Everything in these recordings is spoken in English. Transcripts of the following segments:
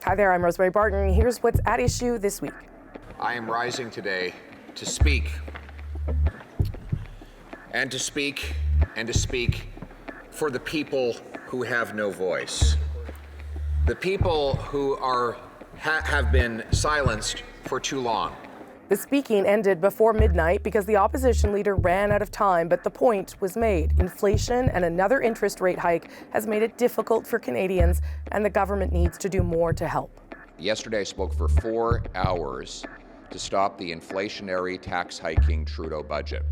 Hi there, I'm Rosemary Barton. Here's what's at issue this week. I am rising today to speak, and to speak, and to speak for the people who have no voice. The people who have been silenced for too long. The speaking ended before midnight because the opposition leader ran out of time, but the point was made. Inflation and another interest rate hike has made it difficult for Canadians, and the government needs to do more to help. Yesterday I spoke for 4 hours to stop the inflationary tax hiking Trudeau budget.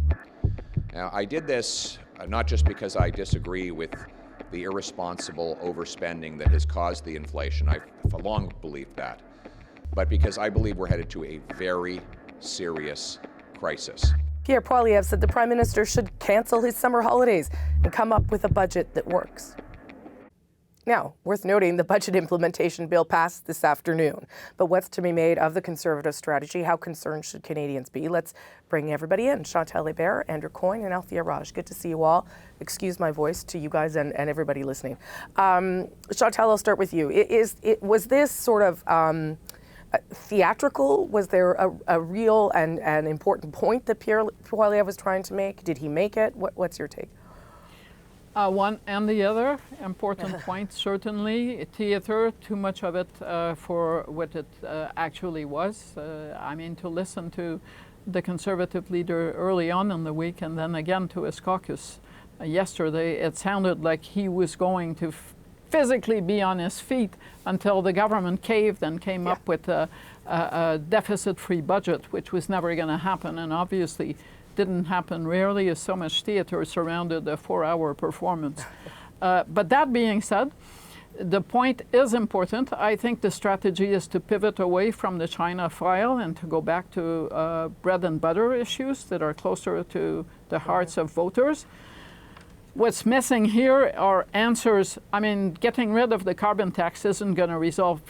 Now, I did this not just because I disagree with the irresponsible overspending that has caused the inflation. I've long believed that, but because I believe we're headed to a very serious crisis. Pierre Poilievre said the Prime Minister should cancel his summer holidays and come up with a budget that works. Now, worth noting, the budget implementation bill passed this afternoon. But what's to be made of the Conservative strategy? How concerned should Canadians be? Let's bring everybody in. Chantal Hebert, Andrew Coyne and Althia Raj. Good to see you all. Excuse my voice to you guys and everybody listening. Chantal, I'll start with you. Was this sort of theatrical? Was there a real and important point that Pierre Poilievre was trying to make? Did he make it? What's your take? One and the other important point, certainly. Theater, too much of it for what it actually was. I mean, to listen to the Conservative leader early on in the week and then again to his caucus yesterday, it sounded like he was going to physically be on his feet until the government caved and came up with a deficit-free budget, which was never going to happen, and obviously didn't happen. Rarely is so much theater surrounded a 4-hour performance. But that being said, the point is important. I think the strategy is to pivot away from the China file and to go back to bread and butter issues that are closer to the hearts of voters. What's missing here are answers. I mean, getting rid of the carbon tax isn't going to resolve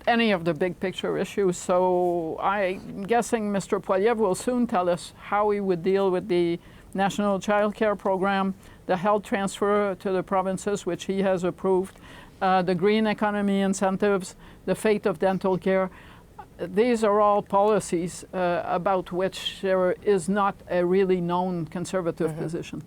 any of the big picture issues. So I'm guessing Mr. Poilievre will soon tell us how he would deal with the National Child Care Program, the health transfer to the provinces, which he has approved, the green economy incentives, the fate of dental care. These are all policies about which there is not a really known Conservative position.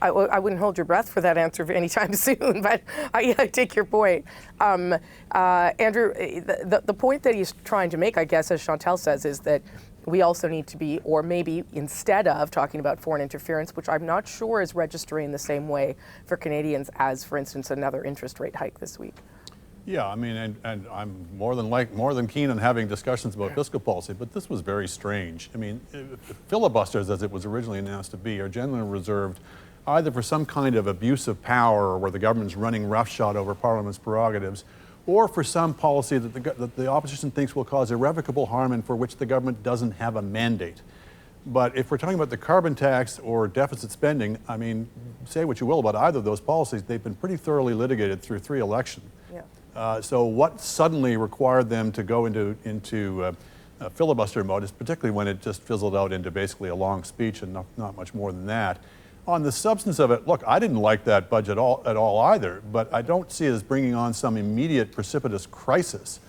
I wouldn't hold your breath for that answer anytime soon, but I take your point. Andrew, the point that he's trying to make, I guess, as Chantal says, is that we also need to be, or maybe instead of talking about foreign interference, which I'm not sure is registering the same way for Canadians as, for instance, another interest rate hike this week. Yeah, I mean, and I'm more than keen on having discussions about fiscal policy, but this was very strange. I mean, filibusters, as it was originally announced to be, are generally reserved either for some kind of abuse of power where the government's running roughshod over Parliament's prerogatives, or for some policy that the opposition thinks will cause irrevocable harm and for which the government doesn't have a mandate. But if we're talking about the carbon tax or deficit spending, I mean, say what you will about either of those policies, they've been pretty thoroughly litigated through 3 elections. Yeah. So what suddenly required them to go into filibuster mode, is particularly when it just fizzled out into basically a long speech and not much more than that. On the substance of it, look, I didn't like that budget at all either, but I don't see it as bringing on some immediate precipitous crisis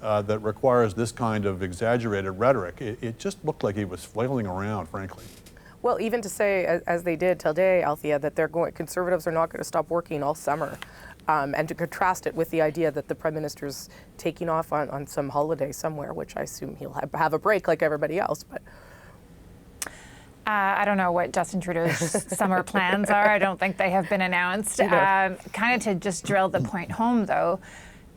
that requires this kind of exaggerated rhetoric. It just looked like he was flailing around, frankly. Well, even to say, as they did today, Althia, that Conservatives are not going to stop working all summer, and to contrast it with the idea that the Prime Minister's taking off on some holiday somewhere, which I assume he'll have a break like everybody else, but. I don't know what Justin Trudeau's summer plans are. I don't think they have been announced. Kind of to just drill the point home, though,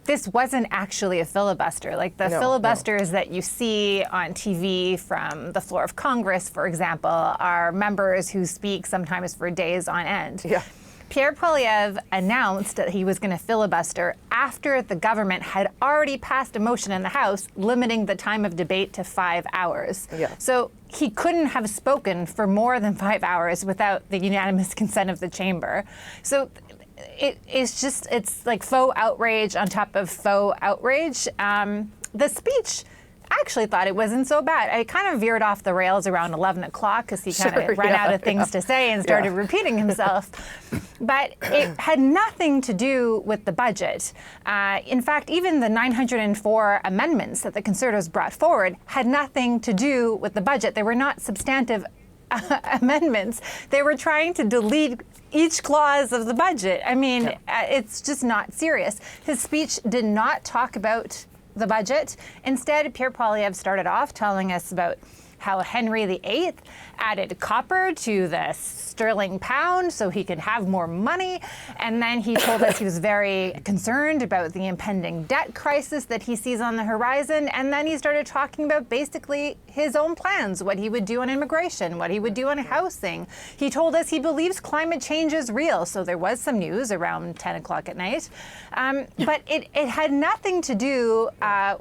this wasn't actually a filibuster. Like the filibusters that you see on TV from the floor of Congress, for example, are members who speak sometimes for days on end. Yeah. Pierre Poilievre announced that he was going to filibuster after the government had already passed a motion in the House limiting the time of debate to 5 hours. Yeah. So he couldn't have spoken for more than 5 hours without the unanimous consent of the chamber. So it's like faux outrage on top of faux outrage. The speech actually thought it wasn't so bad. I kind of veered off the rails around 11 o'clock because he kind of ran out of things to say and started repeating himself. But it had nothing to do with the budget. In fact, even the 904 amendments that the Conservatives brought forward had nothing to do with the budget. They were not substantive amendments. They were trying to delete each clause of the budget. I mean, it's just not serious. His speech did not talk about the budget. Instead, Pierre Poilievre started off telling us about how Henry VIII added copper to the sterling pound so he could have more money. And then he told us he was very concerned about the impending debt crisis that he sees on the horizon. And then he started talking about basically his own plans, what he would do on immigration, what he would do on housing. He told us he believes climate change is real. So there was some news around 10 o'clock at night. But it had nothing to do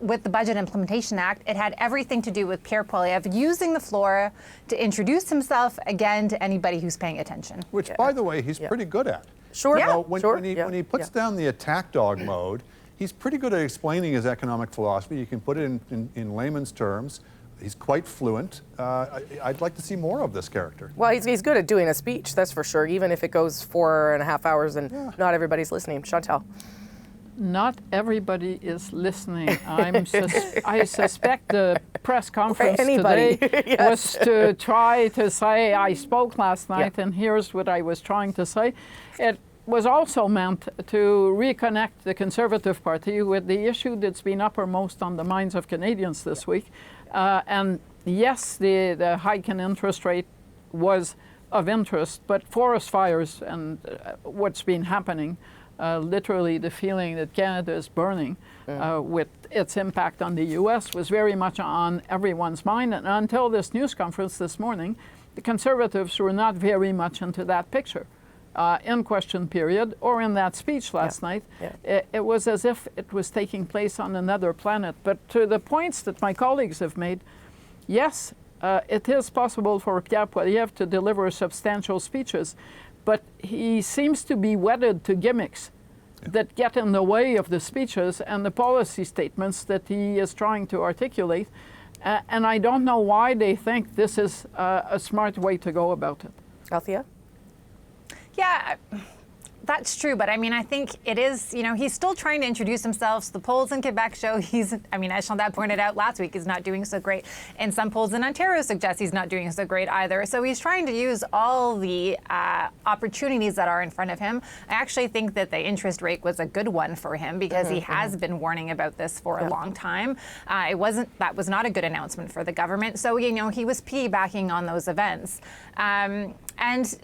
with the Budget Implementation Act. It had everything to do with Pierre Poilievre using the floor to introduce himself again to anybody who's paying attention. Which, by the way, he's pretty good at. Sure. Yeah. When he puts down the attack dog mode, he's pretty good at explaining his economic philosophy. You can put it in layman's terms. He's quite fluent. I'd like to see more of this character. Well, he's good at doing a speech, that's for sure, even if it goes 4.5 hours and not everybody's listening. Chantal. Not everybody is listening. I suspect the press conference today was to try to say, I spoke last night and here's what I was trying to say. It was also meant to reconnect the Conservative Party with the issue that's been uppermost on the minds of Canadians this week. And yes, the hike in interest rate was of interest, but forest fires and what's been happening, literally the feeling that Canada is burning with its impact on the U.S. was very much on everyone's mind. And until this news conference this morning, the Conservatives were not very much into that picture. In question period or in that speech last night, it was as if it was taking place on another planet. But to the points that my colleagues have made, yes, it is possible for Pierre Poilievre to deliver substantial speeches, but he seems to be wedded to gimmicks that get in the way of the speeches and the policy statements that he is trying to articulate. And I don't know why they think this is a smart way to go about it. Althia? Yeah, that's true. But I mean, I think it is, he's still trying to introduce himself. The polls in Quebec show as Chantal pointed out last week, is not doing so great. And some polls in Ontario suggest he's not doing so great either. So he's trying to use all the opportunities that are in front of him. I actually think that the interest rate was a good one for him because he has been warning about this for a long time. That was not a good announcement for the government. So, he was piggybacking on those events. And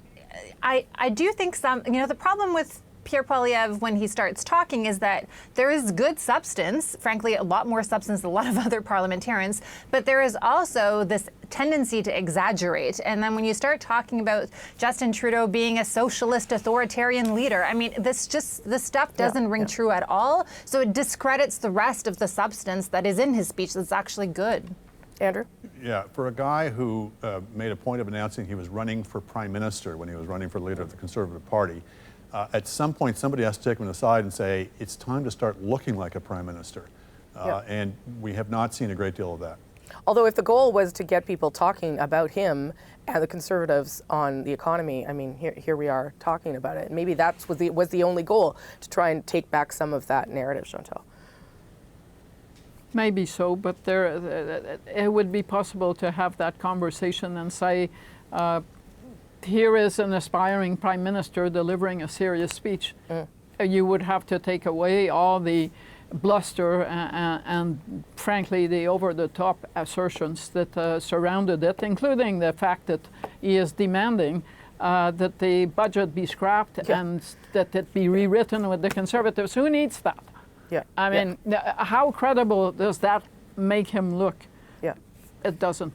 I do think the problem with Pierre Poilievre when he starts talking is that there is good substance, frankly, a lot more substance than a lot of other parliamentarians, but there is also this tendency to exaggerate. And then when you start talking about Justin Trudeau being a socialist authoritarian leader, I mean, this stuff doesn't ring true at all. So it discredits the rest of the substance that is in his speech that's actually good. Andrew? Yeah, for a guy who made a point of announcing he was running for prime minister when he was running for leader of the Conservative Party, at some point somebody has to take him aside and say, it's time to start looking like a prime minister. And we have not seen a great deal of that. Although if the goal was to get people talking about him and the Conservatives on the economy, I mean, here we are talking about it. Maybe that was the only goal, to try and take back some of that narrative, Chantal. Maybe so, but it would be possible to have that conversation and say, here is an aspiring prime minister delivering a serious speech. You would have to take away all the bluster and frankly, the over-the-top assertions that surrounded it, including the fact that he is demanding that the budget be scrapped and that it be rewritten with the Conservatives. Who needs that? I mean, how credible does that make him look? It doesn't.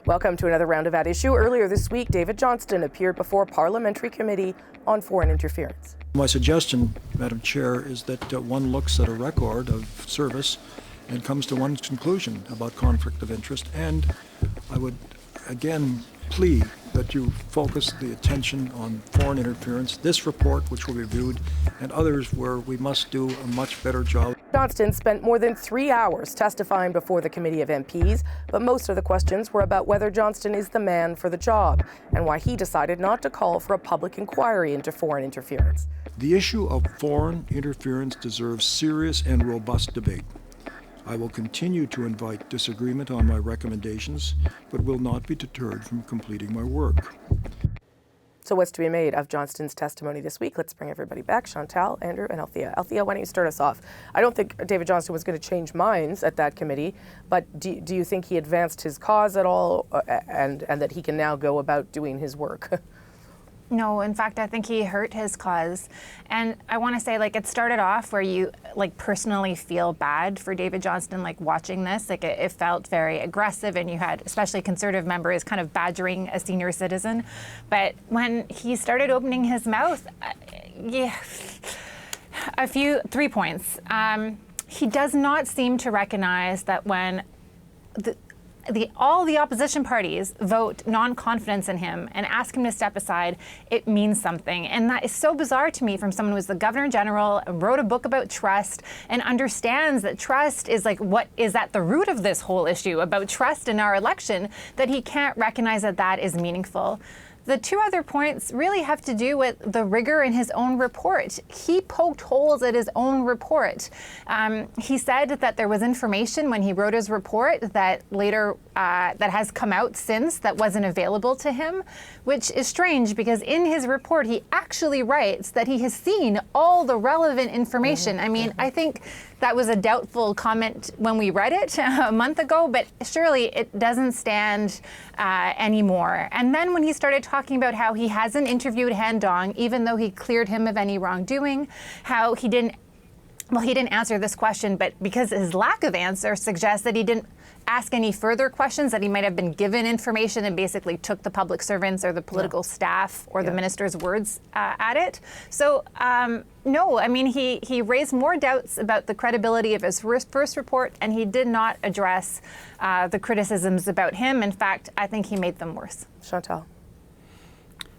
Welcome to another round of At Issue. Earlier this week, David Johnston appeared before Parliamentary Committee on Foreign Interference. My suggestion, Madam Chair, is that one looks at a record of service and comes to one's conclusion about conflict of interest. And I would again plea that you focus the attention on foreign interference, this report, which will be reviewed, and others where we must do a much better job. Johnston spent more than 3 hours testifying before the committee of MPs, but most of the questions were about whether Johnston is the man for the job and why he decided not to call for a public inquiry into foreign interference. The issue of foreign interference deserves serious and robust debate. I will continue to invite disagreement on my recommendations, but will not be deterred from completing my work. So what's to be made of Johnston's testimony this week? Let's bring everybody back. Chantal, Andrew, and Althia. Althia, why don't you start us off? I don't think David Johnston was going to change minds at that committee, but do you think he advanced his cause at all and that he can now go about doing his work? No, in fact, I think he hurt his cause. And I want to say, like, it started off where you, like, personally feel bad for David Johnston, like, watching this. Like, it felt very aggressive, and you had, especially Conservative members, kind of badgering a senior citizen. But when he started opening his mouth, yeah, 3 points. He does not seem to recognize that when all the opposition parties vote non-confidence in him and ask him to step aside, it means something. And that is so bizarre to me from someone who was the Governor General, wrote a book about trust, and understands that trust is like what is at the root of this whole issue about trust in our election, that he can't recognize that that is meaningful. The 2 other points really have to do with the rigor in his own report. He poked holes at his own report. He said that there was information when he wrote his report that later that has come out since that wasn't available to him, which is strange because in his report he actually writes that he has seen all the relevant information. I mean, I think that was a doubtful comment when we read it a month ago, but surely it doesn't stand anymore. And then when he started talking about how he hasn't interviewed Han Dong, even though he cleared him of any wrongdoing, how he didn't answer this question, but because his lack of answer suggests that he didn't ask any further questions, that he might have been given information and basically took the public servants or the political staff or the minister's words at it. So no, I mean, he raised more doubts about the credibility of his first report, and he did not address the criticisms about him. In fact, I think he made them worse. Chantal.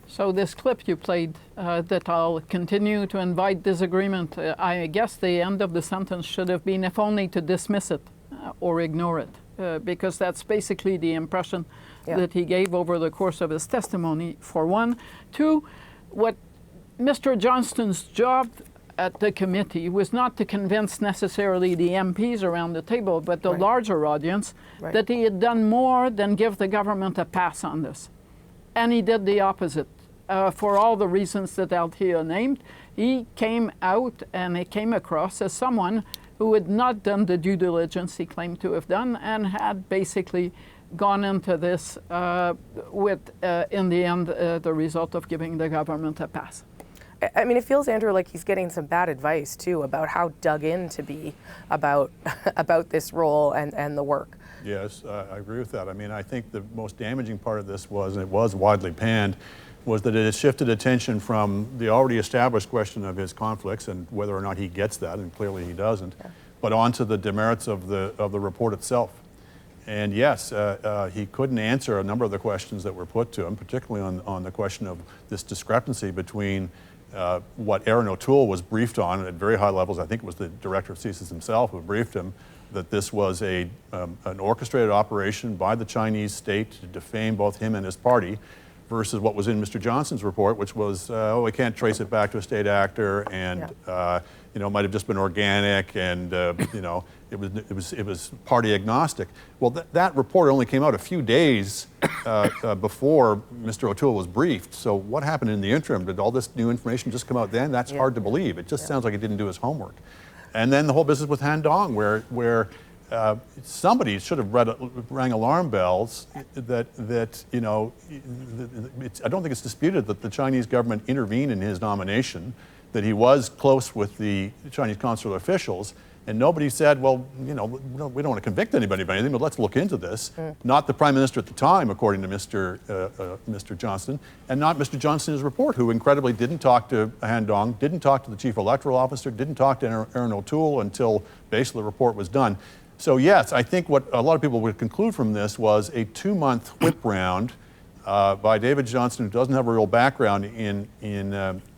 So this clip you played, that I'll continue to invite disagreement, I guess the end of the sentence should have been if only to dismiss it or ignore it, because that's basically the impression that he gave over the course of his testimony, for one. 2, what Mr. Johnston's job at the committee was not to convince necessarily the MPs around the table, but the larger audience, that he had done more than give the government a pass on this. And he did the opposite. For all the reasons that Althia named, he came out and he came across as someone who had not done the due diligence he claimed to have done and had basically gone into this with, in the end, the result of giving the government a pass. I mean, it feels, Andrew, like he's getting some bad advice, too, about how dug in to be about this role and the work. Yes, I agree with that. I mean, I think the most damaging part of this was, and it was widely panned, was that it has shifted attention from the already established question of his conflicts and whether or not he gets that, and clearly he doesn't, but onto the demerits of the report itself. And yes, he couldn't answer a number of the questions that were put to him, particularly on the question of this discrepancy between what Aaron O'Toole was briefed on at very high levels. I think it was the director of CSIS himself who briefed him that this was an orchestrated operation by the Chinese state to defame both him and his party, versus what was in Mr. Johnston's report, which was, we can't trace it back to a state actor, and it might have just been organic, and it was party agnostic. Well, that report only came out a few days before Mr. O'Toole was briefed. So what happened in the interim? Did all this new information just come out then? That's hard to believe. It just sounds like he didn't do his homework. And then the whole business with Han Dong, where somebody should have rang alarm bells that I don't think it's disputed that the Chinese government intervened in his nomination, that he was close with the Chinese consular officials, and nobody said, well, we don't want to convict anybody of anything, but let's look into this. Not the Prime Minister at the time, according to Mr. Johnston, and not Mr. Johnston's report, who incredibly didn't talk to Han Dong, didn't talk to the Chief Electoral Officer, didn't talk to Aaron O'Toole until basically the report was done. So yes, I think what a lot of people would conclude from this was a 2-month whip round by David Johnston, who doesn't have a real background in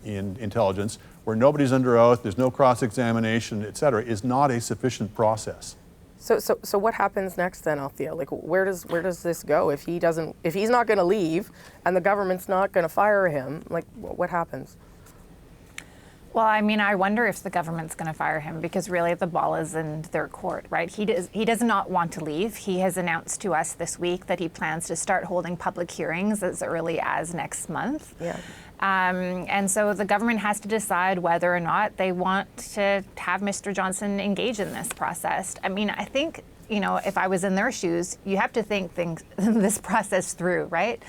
intelligence, where nobody's under oath, there's no cross-examination, et cetera, is not a sufficient process. So what happens next then, Althia? Like, where does this go if he's not going to leave and the government's not going to fire him? Like, what happens? Well, I mean, I wonder if the government's going to fire him, because really the ball is in their court, right? He does not want to leave. He has announced to us this week that he plans to start holding public hearings as early as next month. Yeah. And so the government has to decide whether or not they want to have Mr. Johnston engage in this process. I mean, I think, if I was in their shoes, you have to think this process through, right?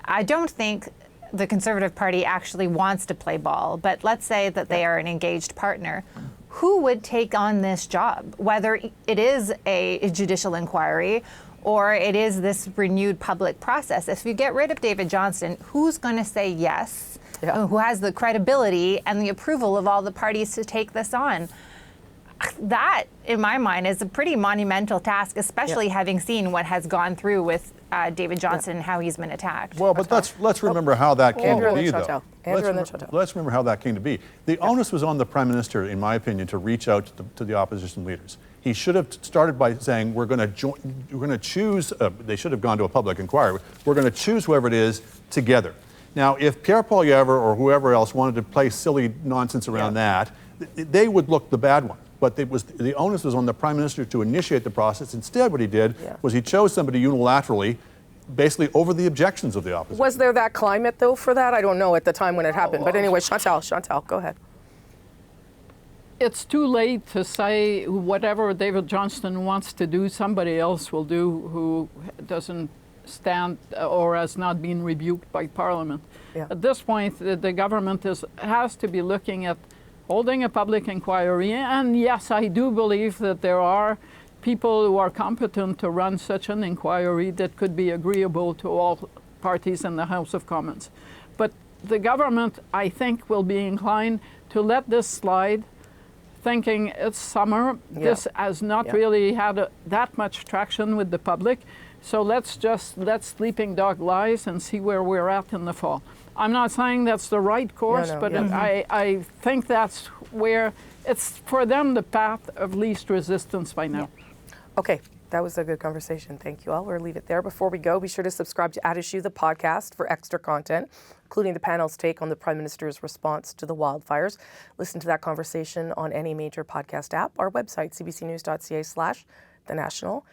I don't think the Conservative Party actually wants to play ball, but let's say that they are an engaged partner. Who would take on this job, whether it is a judicial inquiry or it is this renewed public process? If you get rid of David Johnston, who's going to say yes? Yeah. Who has the credibility and the approval of all the parties to take this on? That, in my mind, is a pretty monumental task, especially having seen what has gone through with David Johnston and how he's been attacked. Well, but let's remember how that came to be, though. Chantal. Let's remember how that came to be. The onus was on the Prime Minister, in my opinion, to reach out to the opposition leaders. He should have started by saying, we're going to choose, they should have gone to a public inquiry, we're going to choose whoever it is together. Now, if Pierre Poilievre or whoever else wanted to play silly nonsense around that, they would look the bad one. But the onus was on the Prime Minister to initiate the process. Instead, what he did was he chose somebody unilaterally, basically over the objections of the opposition. Was there that climate, though, for that? I don't know at the time when it happened. But anyway, Chantal, go ahead. It's too late to say whatever David Johnston wants to do, somebody else will do who doesn't stand or has not been rebuked by Parliament. Yeah. At this point, the government has to be looking at holding a public inquiry. And yes, I do believe that there are people who are competent to run such an inquiry that could be agreeable to all parties in the House of Commons. But the government, I think, will be inclined to let this slide, thinking it's summer. Yeah. This has not really had that much traction with the public. So let's just let sleeping dog lies and see where we're at in the fall. I'm not saying that's the right course, but I think that's where it's, for them, the path of least resistance by now. Okay, that was a good conversation. Thank you all. We'll leave it there. Before we go, be sure to subscribe to At Issue, the podcast, for extra content, including the panel's take on the Prime Minister's response to the wildfires. Listen to that conversation on any major podcast app, our website, cbcnews.ca/thenational.